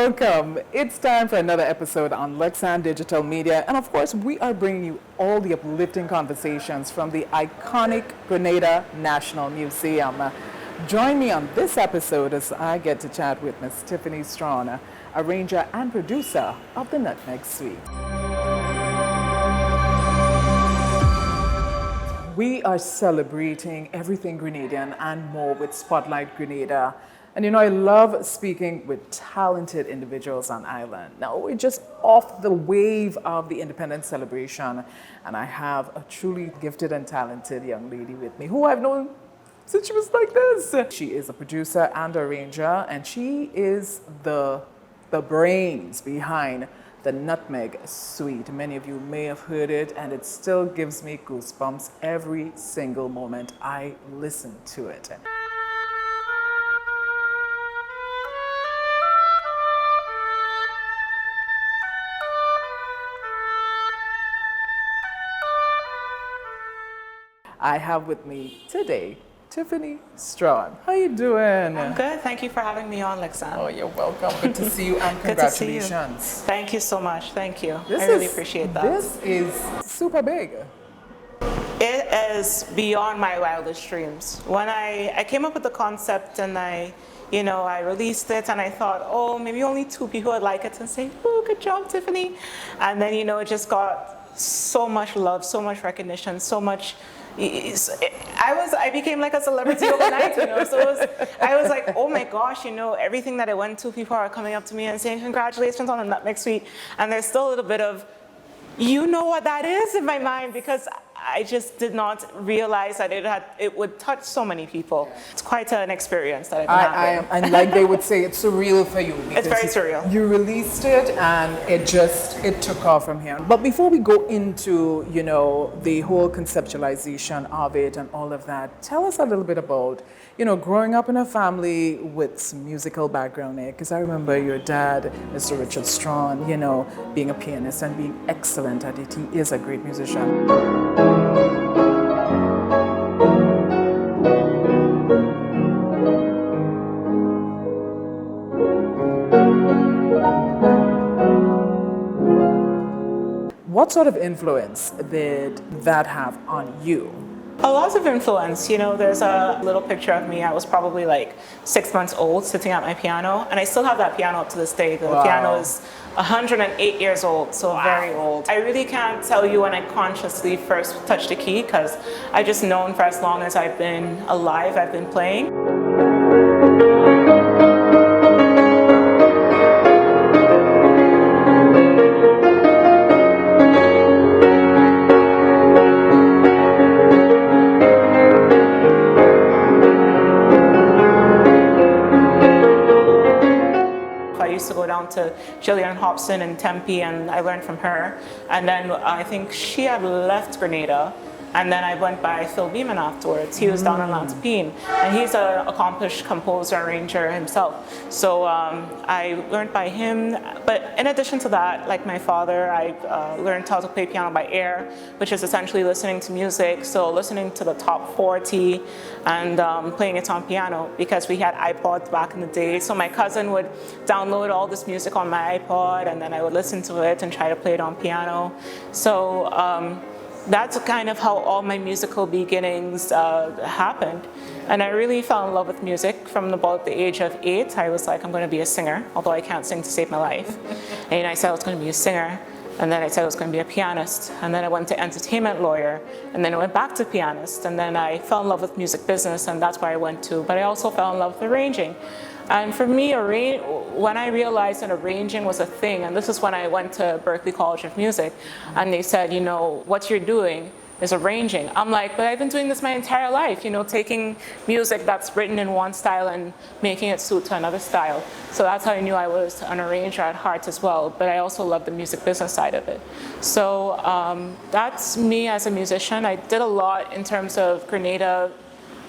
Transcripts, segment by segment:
Welcome. It's time for another episode on Lexan Digital Media. And of course, we are bringing you all the uplifting conversations from the iconic Grenada National Museum. Join me on this episode as I get to chat with Ms. Tiffany Strachan, arranger and producer of the Nutmeg Suite. We are celebrating everything Grenadian and more with Spotlight Grenada. And you know, I love speaking with talented individuals on island. Now, we're just off the wave of the independence celebration, and I have a truly gifted and talented young lady with me who I've known since she was like this. She is a producer and arranger, and she is the brains behind the Nutmeg Suite. Many of you may have heard it, and it still gives me goosebumps every single moment I listen to it. I have with me today Tiffany Strachan. How you doing? I'm good. Thank you for having me on, Lexan. Oh, you're welcome. Good to see you and congratulations. Good to see you. Thank you so much. Thank you. I really appreciate that. This is super big. It is beyond my wildest dreams. When I came up with the concept and I released it and I thought, oh, maybe only 2 people would like it and say, oh, good job, Tiffany. And then, it just got so much love, so much recognition, so much. I became like a celebrity overnight, So I was like, oh my gosh, everything that I went to, people are coming up to me and saying congratulations on the Nutmeg Suite, and there's still a little bit of, what that is in my mind, because I just did not realize that it would touch so many people. It's quite an experience that I've been having. And like they would say, it's surreal for you. It's very surreal. You released it and it took off from here. But before we go into, the whole conceptualization of it and all of that, tell us a little bit about, growing up in a family with some musical background there. Because I remember your dad, Mr. Richard Strachan, being a pianist and being excellent at it. He is a great musician. What sort of influence did that have on you? A lot of influence. There's a little picture of me. I was probably like 6 months old sitting at my piano, and I still have that piano up to this day. The piano is 108 years old, so very old. I really can't tell you when I consciously first touched the key, because I've just known for as long as I've been alive, I've been playing. To go down to Jillian Hobson in Tempe, and I learned from her. And then I think she had left Grenada, and then I went by Phil Beeman afterwards. He was down in Lantapine, and he's an accomplished composer, arranger himself. So I learned by him. But in addition to that, like my father, I learned how to play piano by ear, which is essentially listening to music. So listening to the top 40 and playing it on piano, because we had iPods back in the day. So my cousin would download all this music on my iPod, and then I would listen to it and try to play it on piano. So that's kind of how all my musical beginnings happened. And I really fell in love with music from about the age of 8. I was like, I'm going to be a singer, although I can't sing to save my life. And I said I was going to be a singer. And then I said I was going to be a pianist. And then I went to entertainment lawyer. And then I went back to pianist. And then I fell in love with music business, and that's where I went to. But I also fell in love with arranging. And for me, when I realized that arranging was a thing, and this is when I went to Berklee College of Music, and they said, what you're doing is arranging. I'm like, but I've been doing this my entire life, taking music that's written in one style and making it suit to another style. So that's how I knew I was an arranger at heart as well, but I also love the music business side of it. So that's me as a musician. I did a lot in terms of Grenada,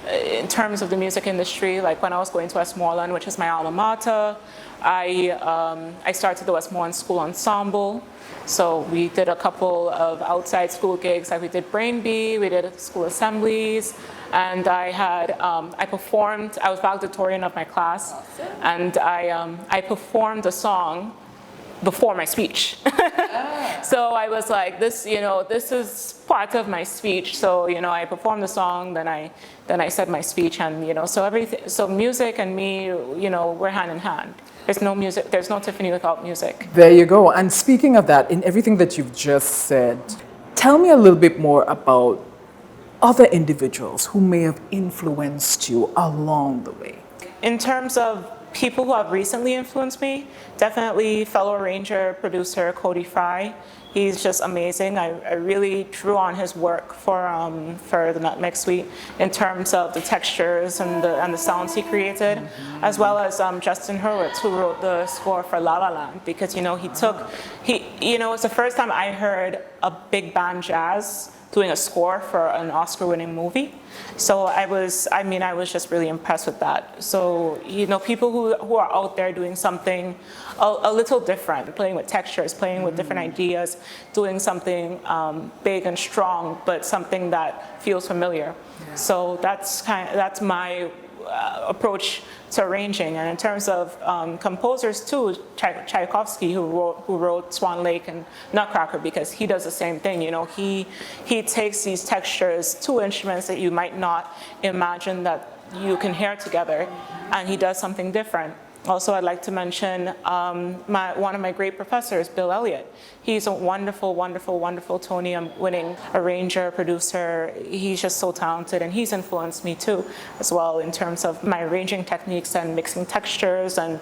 in terms of the music industry. Like when I was going to Westmoreland, which is my alma mater, I started the Westmoreland School Ensemble. So we did a couple of outside school gigs, like we did Brain Bee, we did school assemblies, and I performed. I was valedictorian of my class, and I performed a song before my speech. So I was like, this is part of my speech. So, I performed the song, then I said my speech, and, so everything, so music and me, we're hand in hand. There's no music, there's no Tiffany without music. There you go. And speaking of that, in everything that you've just said, tell me a little bit more about other individuals who may have influenced you along the way. In terms of people who have recently influenced me, definitely fellow arranger, producer Cody Fry. He's just amazing. I really drew on his work for the Nutmeg Suite in terms of the textures and the sounds he created, as well as Justin Hurwitz, who wrote the score for La La Land, because it's the first time I heard a big band jazz doing a score for an Oscar-winning movie. So I was just really impressed with that. So, people who are out there doing something a little different, playing with textures, playing with different ideas, doing something big and strong, but something that feels familiar. Yeah. So that's my approach to arranging. And in terms of composers too, Tchaikovsky, who wrote Swan Lake and Nutcracker, because he does the same thing. He takes these textures to instruments that you might not imagine that you can hear together, and he does something different. Also, I'd like to mention one of my great professors, Bill Elliott. He's a wonderful, wonderful, wonderful Tony-winning arranger, producer. He's just so talented, and he's influenced me too, as well, in terms of my arranging techniques and mixing textures and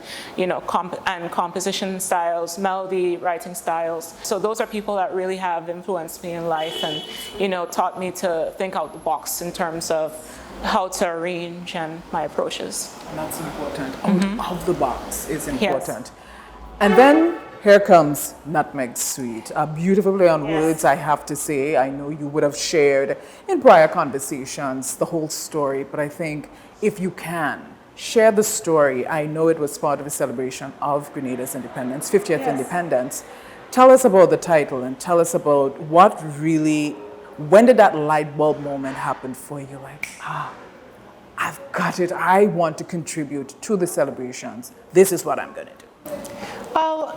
composition styles, melody writing styles. So those are people that really have influenced me in life, and taught me to think out the box in terms of how to arrange and my approaches. And that's important. Out of the box is important. Yes. And then here comes Nutmeg Suite. A beautiful play on words, I have to say. I know you would have shared in prior conversations the whole story, but I think if you can, share the story. I know it was part of a celebration of Grenada's independence, 50th independence. Tell us about the title, and tell us about when did that light bulb moment happen for you? Like, I've got it. I want to contribute to the celebrations. This is what I'm going to do. Well,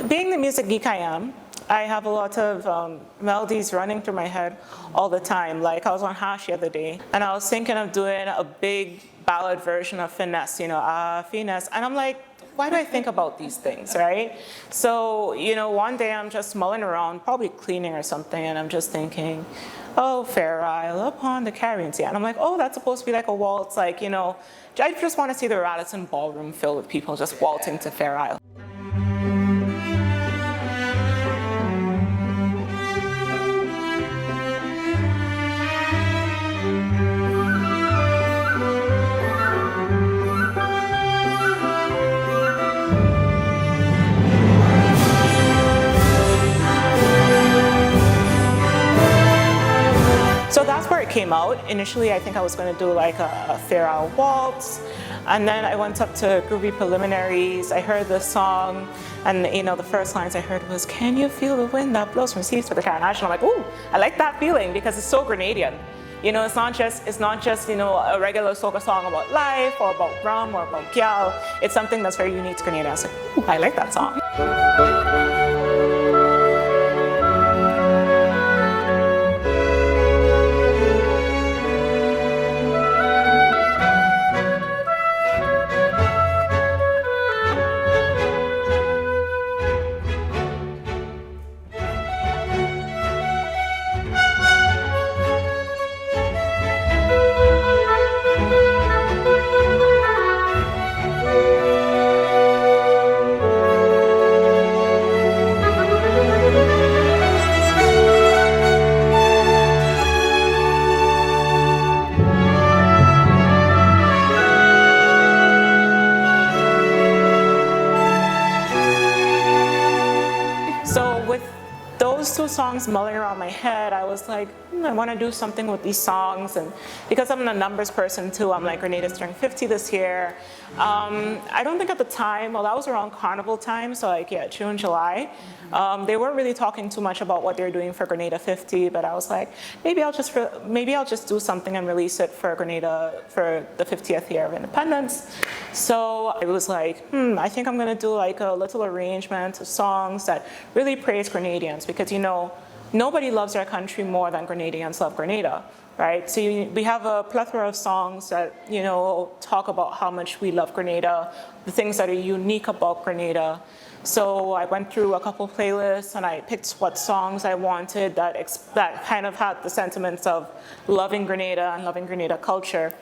being the music geek I am, I have a lot of melodies running through my head all the time. Like, I was on Hash the other day, and I was thinking of doing a big ballad version of Finesse, Finesse. And I'm like, why do I think about these things, right? So, one day I'm just mulling around, probably cleaning or something, and I'm just thinking, oh, Fair Isle, upon the Caribbean Sea. And I'm like, oh, that's supposed to be like a waltz, I just want to see the Radisson Ballroom filled with people just waltzing to Fair Isle. So that's where it came out. Initially, I think I was going to do like a Fair Isle waltz, and then I went up to Groovy Preliminaries. I heard the song, and the first lines I heard was, "Can you feel the wind that blows from seas to the Caribbean?" I'm like, ooh, I like that feeling because it's so Grenadian. It's not just a regular soca song about life or about rum or about gyal. It's something that's very unique to Grenada. I was like, ooh, I like that song. songs mulling around my head. I was like, I want to do something with these songs. And because I'm a numbers person too, I'm like, Grenada's turning 50 this year. I don't think at the time, well, that was around Carnival time, so like, yeah, June, July. They weren't really talking too much about what they're doing for Grenada 50, but I was like, maybe I'll just do something and release it for Grenada for the 50th year of independence. So I was like, I think I'm gonna do like a little arrangement of songs that really praise Grenadians, because nobody loves their country more than Grenadians love Grenada, right? So we have a plethora of songs that, talk about how much we love Grenada, the things that are unique about Grenada. So I went through a couple playlists and I picked what songs I wanted that kind of had the sentiments of loving Grenada and loving Grenada culture.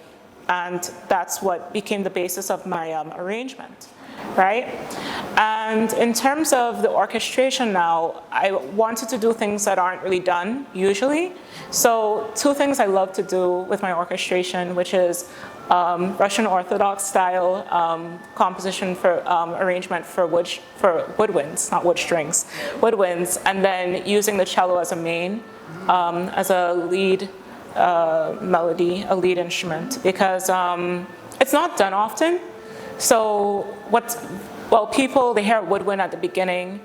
And that's what became the basis of my arrangement, right? And in terms of the orchestration now, I wanted to do things that aren't really done usually. So 2 things I love to do with my orchestration, which is Russian Orthodox style composition for arrangement for woodwinds, not wood strings, woodwinds, and then using the cello as a main, as a lead melody, a lead instrument, because it's not done often. So people, they hear woodwind at the beginning,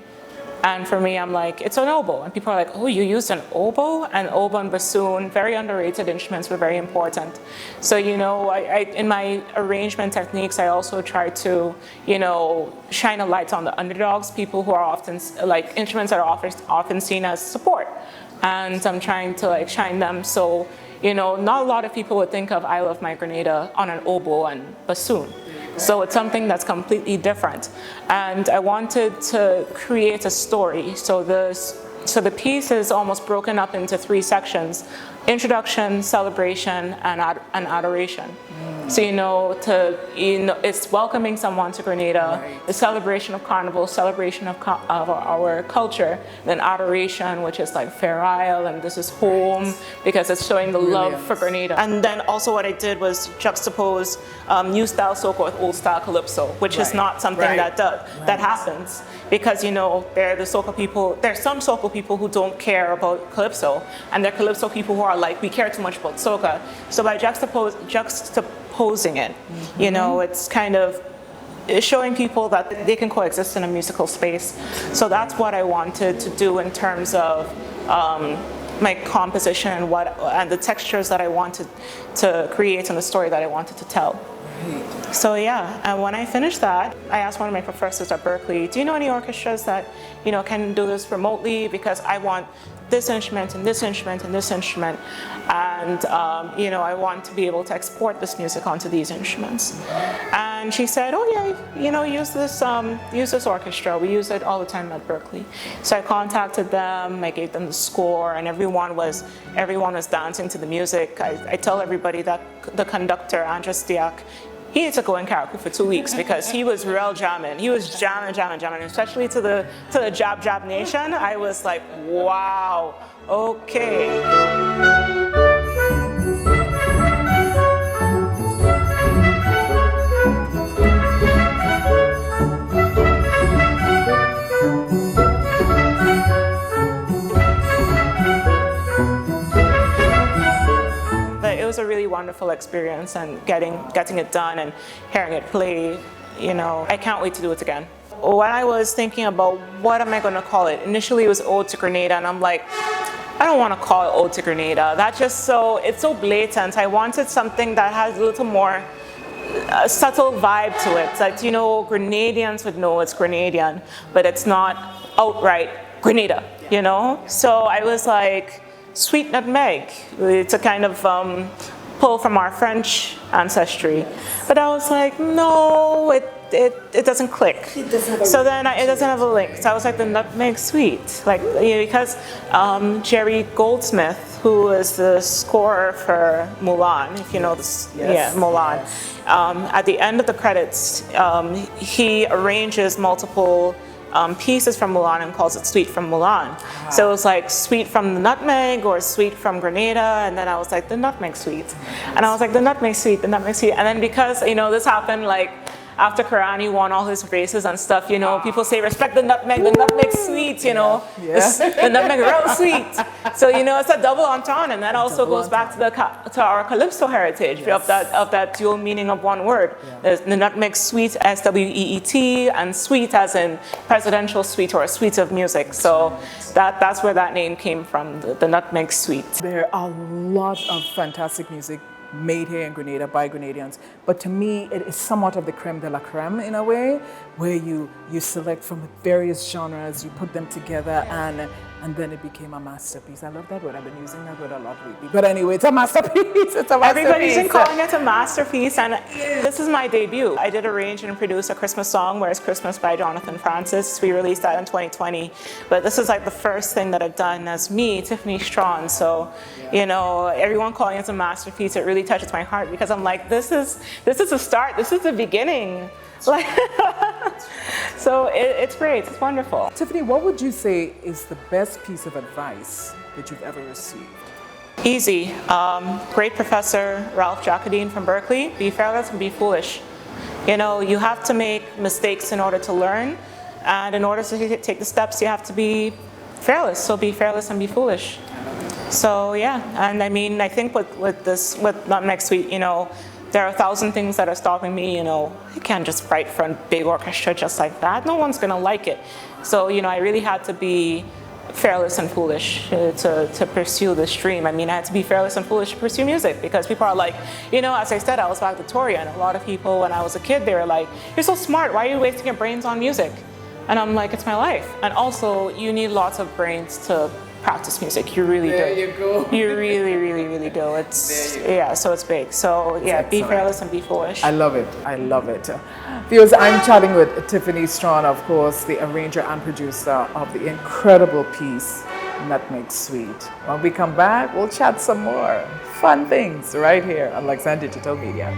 and for me, I'm like, it's an oboe. And people are like, oh, you used an oboe? And oboe and bassoon, very underrated instruments, were very important. So, I in my arrangement techniques, I also try to, shine a light on the underdogs, people who are often, like, instruments that are often seen as support. And I'm trying to, like, shine them. So, not a lot of people would think of I Love My Grenada on an oboe and bassoon. So it's something that's completely different. And I wanted to create a story. So the piece is almost broken up into 3 sections: introduction, celebration, and adoration. So it's welcoming someone to Grenada, right. The celebration of Carnival, celebration of our culture, then adoration, which is like Fair Isle, and this is home, because it's showing the love for Grenada. And then also what I did was juxtapose new style soca with old style calypso, which is not something that happens, because there are the soca people. There's some soca people who don't care about calypso, and there are calypso people who are like, we care too much about soca. So by juxtaposing it, it's kind of showing people that they can coexist in a musical space. So that's what I wanted to do in terms of my composition and the textures that I wanted to create and the story that I wanted to tell. So yeah, and when I finished that, I asked one of my professors at Berkeley, do you know any orchestras that can do this remotely, because I want this instrument and this instrument and this instrument, and I want to be able to export this music onto these instruments. And she said, oh yeah, use this orchestra. We use it all the time at Berkeley. So I contacted them, I gave them the score, and everyone was dancing to the music. I tell everybody that the conductor, Andres Diak, he had to go in karaoke for 2 weeks because he was real jamming. He was jamming, especially to the Jab Jab Nation. I was like, wow, okay. It was a really wonderful experience, and getting it done and hearing it play, I can't wait to do it again. When I was thinking about what am I going to call it, initially it was Ode to Grenada, and I'm like, I don't want to call it Ode to Grenada. It's so blatant. I wanted something that has a little more subtle vibe to it. That, Grenadians would know it's Grenadian, but it's not outright Grenada, So I was like, Sweet Nutmeg. It's a kind of pull from our French ancestry. But I was like, no, it doesn't click. It doesn't have a link. So I was like, the Nutmeg Sweet. Because Jerry Goldsmith, who is the scorer for Mulan, if you know this, Mulan. Yes. At the end of the credits, he arranges multiple pieces from Mulan and calls it Sweet from Mulan. Wow. So it was like Sweet from the Nutmeg or Sweet from Grenada, and then I was like, the Nutmeg Sweet. And I was like, the Nutmeg Sweet, the Nutmeg Sweet. And then because, this happened like after Karani won all his races and stuff, you know, people say respect the nutmeg sweet, you know, the nutmeg real sweet. So, you know, it's a double entendre, and that also goes back to our Calypso heritage of that dual meaning of one word. There's the nutmeg sweet, S-W-E-E-T, and sweet as in presidential suite or a suite of music. So that's where that name came from, the nutmeg sweet. There are a lot of fantastic music made here in Grenada by Grenadians, but to me it is somewhat of the creme de la creme in a way, where you select from various genres, you put them together, and then it became a masterpiece. I love that word. I've been using that word a lot lately. But anyway, it's a masterpiece. It's a masterpiece. Everybody's been calling it a masterpiece, and this is my debut. I did arrange and produce a Christmas song, Where's Christmas by Jonathan Francis. We released that in 2020. But this is like the first thing that I've done as me, Tiffany Strachan. So, you know, everyone calling it a masterpiece, it really touches my heart, because I'm like, this is a start. This is the beginning. Like, so it's great. It's wonderful. Tiffany, what would you say is the best piece of advice that you've ever received? Easy. Great professor Ralph Jacquardine from Berkeley. Be fearless and be foolish. You know, you have to make mistakes in order to learn, and in order to take the steps, you have to be fearless. So be fearless and be foolish. So yeah, and I mean, I think with Nutmeg Sweet, you know, there are 1,000 things that are stopping me. You know, I can't just write for a big orchestra just like that. No one's gonna like it. So, you know, I really had to be fearless and foolish to pursue this dream. I mean, I had to be fearless and foolish to pursue music, because people are like, you know, as I said, I was valedictorian. A lot of people, when I was a kid, they were like, you're so smart, why are you wasting your brains on music? And I'm like, it's my life. And also, you need lots of brains to practice music. You really do. There you go. You really, really, really do. It's yeah, so it's big. So yeah, be fearless and be foolish. I love it. I love it. Viewers, I'm chatting with Tiffany Strachan, of course, the arranger and producer of the incredible piece, Nutmeg Sweet. When we come back, we'll chat some more fun things right here on Lexan Digital Media.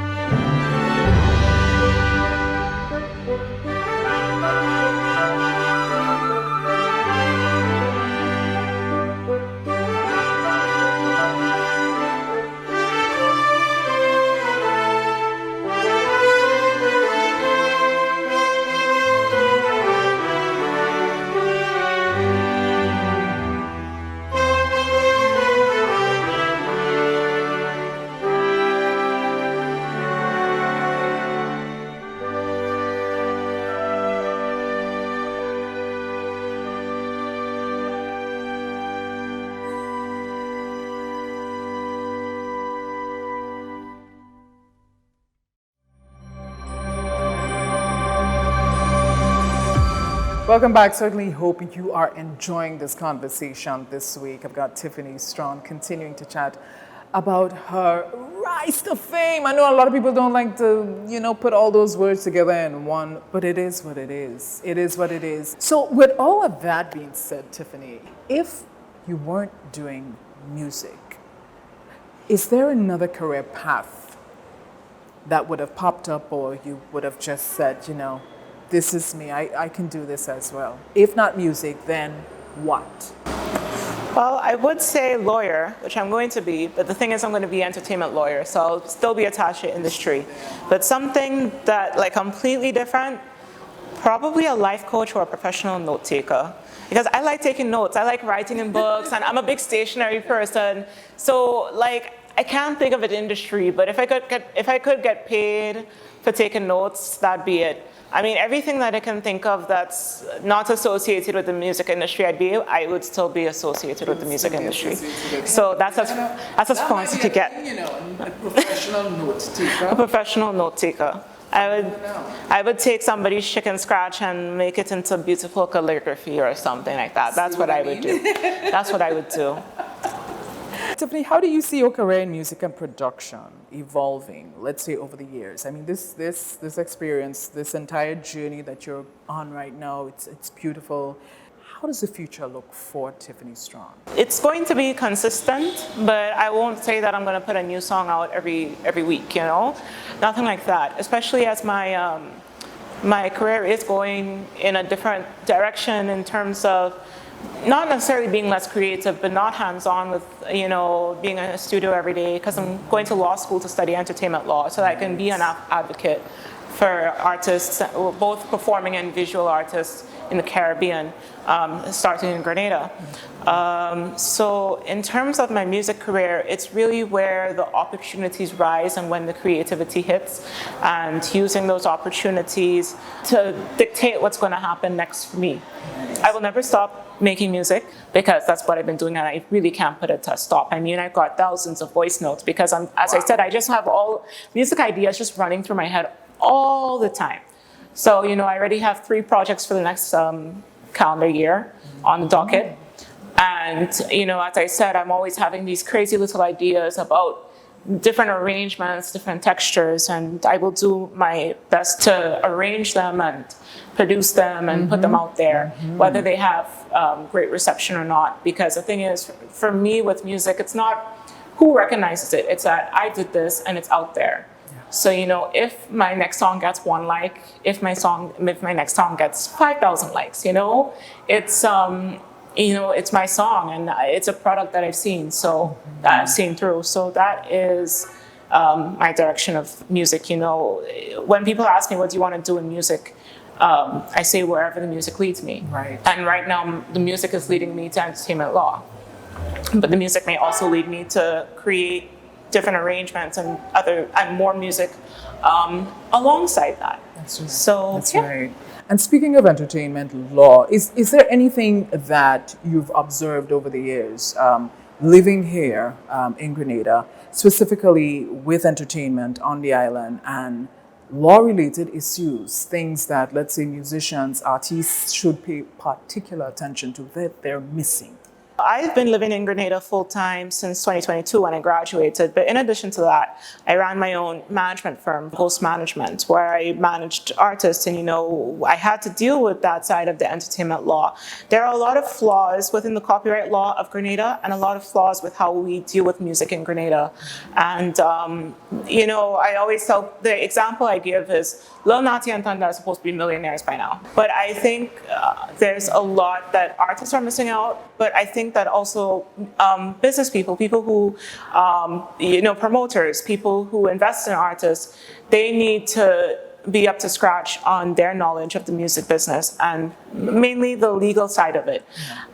Welcome back. Certainly hope you are enjoying this conversation this week. I've got Tiffany Strachan continuing to chat about her rise to fame. I know a lot of people don't like to, you know, put all those words together in one, but it is what it is. It is what it is. So with all of that being said, Tiffany, if you weren't doing music, is there another career path that would have popped up, or you would have just said, you know, this is me, I can do this as well? If not music, then what? Well, I would say lawyer, which I'm going to be, but the thing is I'm going to be entertainment lawyer, so I'll still be attached to industry. But something that like completely different, probably a life coach or a professional note taker. Because I like taking notes, I like writing in books, and I'm a big stationary person. So like, I can't think of an industry, but if I could get paid for taking notes, that'd be it. I mean, everything that I can think of that's not associated with the music industry, I would still be associated with the music industry. So that's as far as you could get. You know, a professional note taker. A professional note taker. I would take somebody's chicken scratch and make it into beautiful calligraphy or something like that. That's what I would do. That's what I would do. Tiffany, how do you see your career in music and production evolving, let's say, over the years? I mean, this experience, this entire journey that you're on right now, it's beautiful. How does the future look for Tiffany Strachan? It's going to be consistent, but I won't say that I'm going to put a new song out every week, you know? Nothing like that, especially as my career is going in a different direction in terms of not necessarily being less creative, but not hands-on with, you know, being in a studio every day, because I'm going to law school to study entertainment law so that I can be an advocate for artists, both performing and visual artists in the Caribbean, starting in Grenada. So in terms of my music career, it's really where the opportunities rise and when the creativity hits, and using those opportunities to dictate what's going to happen next for me. I will never stop making music because that's what I've been doing, and I really can't put it to a stop. I mean, I've got thousands of voice notes because as I said, I just have all music ideas just running through my head all the time. So, I already have 3 projects for the next calendar year on the docket. And, as I said, I'm always having these crazy little ideas about different arrangements, different textures, and I will do my best to arrange them and produce them and put them out there, whether they have great reception or not. Because the thing is, for me with music, it's not who recognizes it, it's that I did this and it's out there. So, if my next song gets 1 like, if my next song gets 5,000 likes, it's, it's my song and it's a product that I've seen, that I've seen through. So that is my direction of music. When people ask me, what do you want to do in music? I say wherever the music leads me. Right. And right now, the music is leading me to entertainment law. But the music may also lead me to create different arrangements and more music alongside that. That's right. So that's right. And speaking of entertainment law, is there anything that you've observed over the years living here in Grenada, specifically with entertainment on the island and law-related issues, things that, let's say, musicians, artists should pay particular attention to that they're missing? I've been living in Grenada full-time since 2022 when I graduated, but in addition to that, I ran my own management firm, Host Management, where I managed artists, and I had to deal with that side of the entertainment law. There are a lot of flaws within the copyright law of Grenada and a lot of flaws with how we deal with music in Grenada. And, I always tell, the example I give is Lil Nati and Thunder are supposed to be millionaires by now. But I think there's a lot that artists are missing out, but I think that also business people who, promoters, people who invest in artists, they need to be up to scratch on their knowledge of the music business and mainly the legal side of it.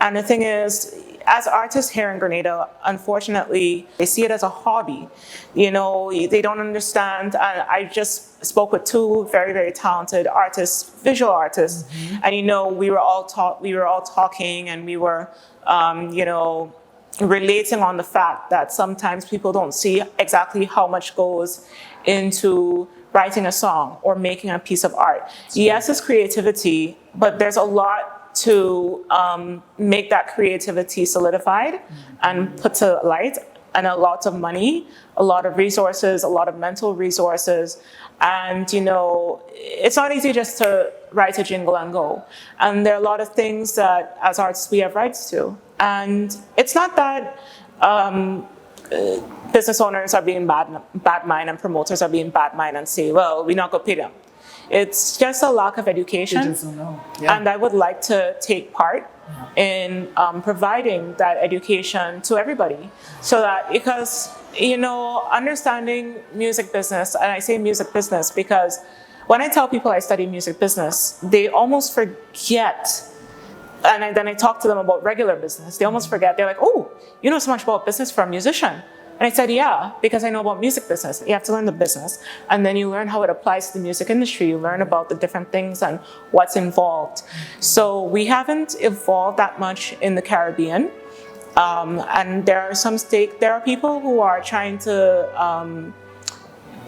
And the thing is, as artists here in Grenada, unfortunately, they see it as a hobby. They don't understand. And I just spoke with 2 very, very talented artists, visual artists, and we were all talking, and we were, relating on the fact that sometimes people don't see exactly how much goes into writing a song or making a piece of art. Yes, it's creativity, but there's a lot to make that creativity solidified and put to light, and a lot of money, a lot of resources, a lot of mental resources. And, it's not easy just to write a jingle and go. And there are a lot of things that as artists we have rights to. And it's not that business owners are being bad mind and promoters are being bad mind and say, well, we're not going to pay them. It's just a lack of education. They just don't know. Yeah. And I would like to take part in providing that education to everybody, so that, because, understanding music business, and I say music business because when I tell people I study music business, they almost forget. And then I talk to them about regular business. They almost forget. They're like, oh, you know so much about business for a musician. And I said, yeah, because I know about music business. You have to learn the business. And then you learn how it applies to the music industry. You learn about the different things and what's involved. So we haven't evolved that much in the Caribbean. And there are people who are trying to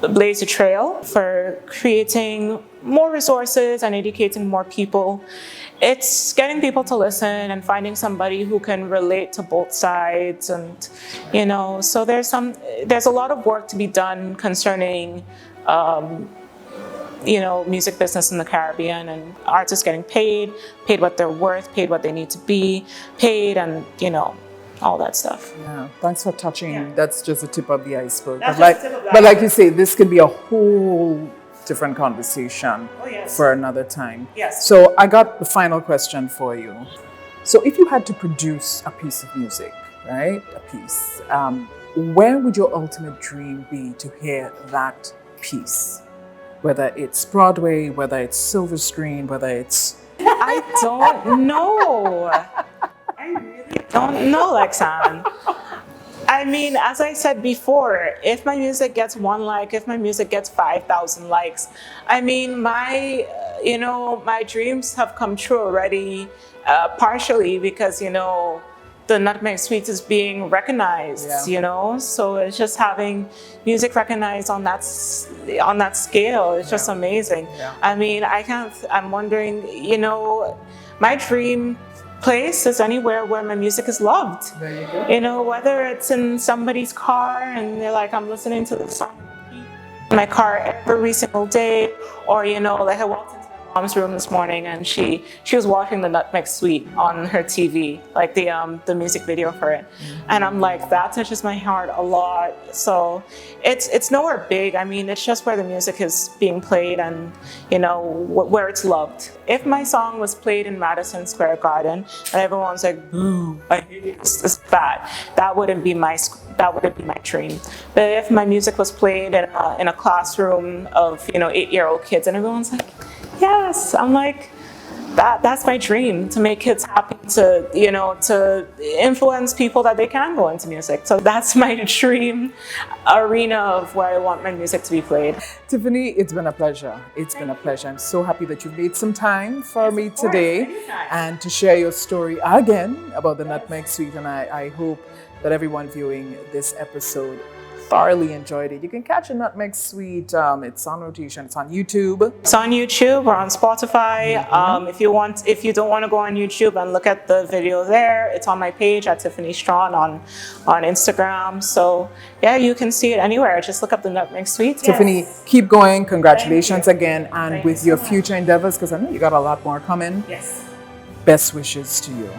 blaze a trail for creating more resources and educating more people. It's getting people to listen and finding somebody who can relate to both sides, and so there's a lot of work to be done concerning music business in the Caribbean, and artists getting paid what they're worth, paid what they need to be paid, and all that stuff. Yeah, thanks for touching. Yeah. That's just the tip of the iceberg. That's But just the tip of the like iceberg. you say, this could be a whole different conversation Oh, yes. for another time. Yes. So I got the final question for you. So if you had to produce a piece of music, right, a piece, where would your ultimate dream be to hear that piece? whether it's Broadway, whether it's silver screen, whether it's... I don't know. I really don't know, Lexan. I mean, as I said before, if my music gets 1 like, if my music gets 5,000 likes, I mean, my dreams have come true already, partially because, the Nutmeg Suite is being recognized, so it's just having music recognized on that scale. It's just amazing. Yeah. I mean, I'm wondering, my dream place is anywhere where my music is loved. There you go. Whether it's in somebody's car and they're like, I'm listening to the song in my car every single day, or like I walked into my mom's room this morning and she was watching the Nutmeg Suite on her TV, like the music video for it, and I'm like, that touches my heart a lot. So it's nowhere big. I mean, it's just where the music is being played and where it's loved. If my song was played in Madison Square Garden and everyone's like, boo, I hate it, it's bad, that wouldn't be my dream. But if my music was played in a classroom of 8-year-old kids and everyone's like, yes, I'm like, that's my dream, to make kids happy, to influence people that they can go into music. So that's my dream arena of where I want my music to be played. Tiffany, it's been a pleasure. It's been a pleasure. I'm so happy that you've made some time for me today and to share your story again about the Nutmeg Suite. And I hope that everyone viewing this episode thoroughly enjoyed it. You can catch a Nutmeg Suite. It's on rotation. It's on YouTube. It's on YouTube or on Spotify. If you don't want to go on YouTube and look at the video there, it's on my page at Tiffany Strachan on Instagram. So yeah, you can see it anywhere. Just look up the Nutmeg Suite. Tiffany, keep going. Congratulations again, and with your future endeavors, because I know you got a lot more coming. Yes. Best wishes to you.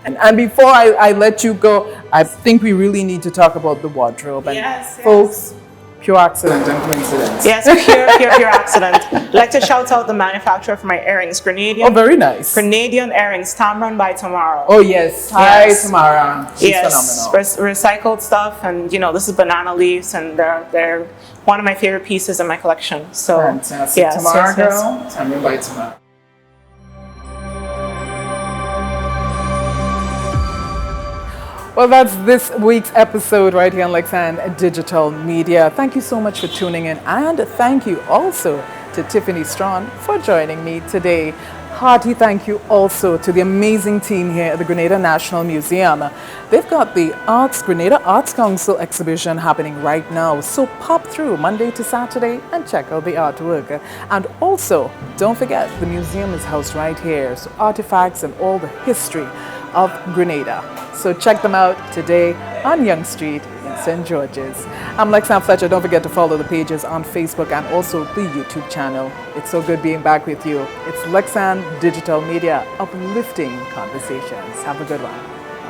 And before I let you go, I think we really need to talk about the wardrobe. And folks, pure accident and coincidence. Yes, pure accident. I'd like to shout out the manufacturer for my earrings, Grenadian. Oh, very nice. Grenadian earrings, Tamron by Tomorrow. Oh, yes. Hi, Tamara. She's phenomenal. Recycled stuff, and this is banana leaves, and they're one of my favorite pieces in my collection. So, fantastic. Yes, Tamara, girl. Tamron by Tomorrow. Well, that's this week's episode right here on Lexan Digital Media. Thank you so much for tuning in, and thank you also to Tiffany Strachan for joining me today. Hearty thank you also to the amazing team here at the Grenada National Museum. They've got the Grenada Arts Council exhibition happening right now, so pop through Monday to Saturday and check out the artwork. And also, don't forget, the museum is housed right here, so artifacts and all the history of Grenada. So check them out today on Young Street in St. George's. I'm Lexan Fletcher. Don't forget to follow the pages on Facebook and also the YouTube channel. It's so good being back with you. It's Lexan Digital Media, uplifting conversations. Have a good one.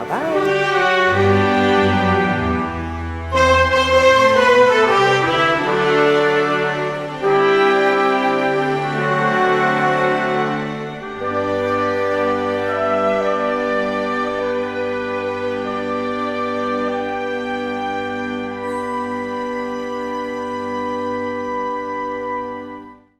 Bye-bye.